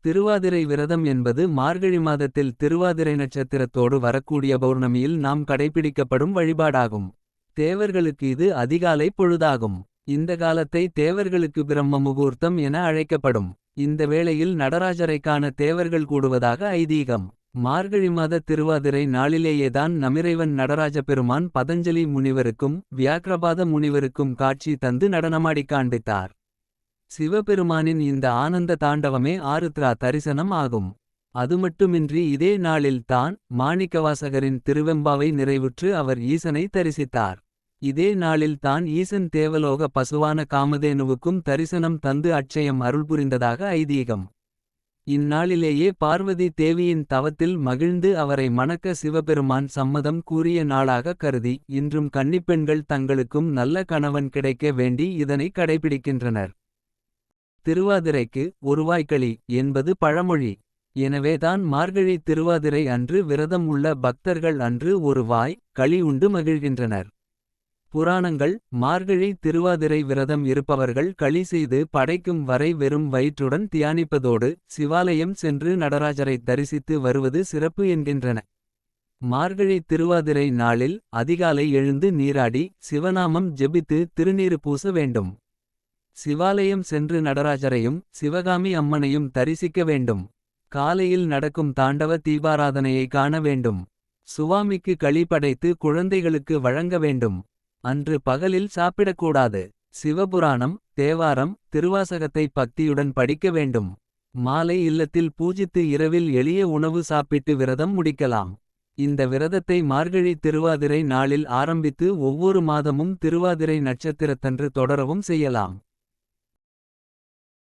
திருவாதிரை விரதம் என்பது மார்கழி மாதத்தில் திருவாதிரை நட்சத்திரத்தோடு வரக்கூடிய பௌர்ணமியில் நாம் கடைபிடிக்கப்படும் வழிபாடாகும். தேவர்களுக்கு இது அதிகாலை பொழுதாகும். இந்த காலத்தை தேவர்களுக்கு பிரம்ம முகூர்த்தம் என அழைக்கப்படும். இந்த வேளையில் நடராஜரைக் காண தேவர்கள் கூடுவதாக ஐதீகம். மார்கழி மாத திருவாதிரை நாளிலேயேதான் நமிறைவன் நடராஜ பெருமான் பதஞ்சலி முனிவருக்கும் வியாக்ரபாத முனிவருக்கும் காட்சி தந்து நடனமாடிக் காண்பித்தார். சிவபெருமானின் இந்த ஆனந்த தாண்டவமே ஆருத்ரா தரிசனம் ஆகும். அதுமட்டுமின்றி இதே நாளில் தான் மாணிக்கவாசகரின் திருவெம்பாவை நிறைவுற்று அவர் ஈசனை தரிசித்தார். இதே நாளில் தான் ஈசன் தேவலோக பசுவான காமதேனுவுக்கும் தரிசனம் தந்து அட்சயம் அருள் புரிந்ததாக ஐதீகம். இந்நாளிலேயே பார்வதி தேவியின் தவத்தில் மகிழ்ந்து அவரை மணக்க சிவபெருமான் சம்மதம் கூறிய நாளாக கருதி இன்றும் கன்னிப்பெண்கள் தங்களுக்கும் நல்ல கணவன் கிடைக்க வேண்டி இதனை கடைபிடிக்கின்றனர். திருவாதிரைக்கு ஒருவாய்க்களி என்பது பழமொழி. எனவேதான் மார்கழி திருவாதிரை அன்று விரதம் உள்ள பக்தர்கள் அன்று ஒரு வாய் களி உண்டு மகிழ்கின்றனர். புராணங்கள் மார்கழி திருவாதிரை விரதம் இருப்பவர்கள் களி செய்து படைக்கும் வரை வெறும் வயிற்றுடன் தியானிப்பதோடு சிவாலயம் சென்று நடராஜரை தரிசித்து வருவது சிறப்பு என்கின்றன. மார்கழி திருவாதிரை நாளில் அதிகாலை எழுந்து நீராடி சிவநாமம் ஜெபித்து திருநீறு பூச வேண்டும். சிவாலயம் சென்று நடராஜரையும் சிவகாமி அம்மனையும் தரிசிக்க வேண்டும். காலையில் நடக்கும் தாண்டவ தீபாராதனையை காண வேண்டும். சுவாமிக்கு களி படைத்து குழந்தைகளுக்கு வழங்க வேண்டும். அன்று பகலில் சாப்பிடக்கூடாது. சிவபுராணம் தேவாரம் திருவாசகத்தை பக்தியுடன் படிக்க வேண்டும். மாலை இல்லத்தில் பூஜித்து இரவில் எளிய உணவு சாப்பிட்டு விரதம் முடிக்கலாம். இந்த விரதத்தை மார்கழி திருவாதிரை நாளில் ஆரம்பித்து ஒவ்வொரு மாதமும் திருவாதிரை நட்சத்திரத்தன்று தொடரவும் செய்யலாம்.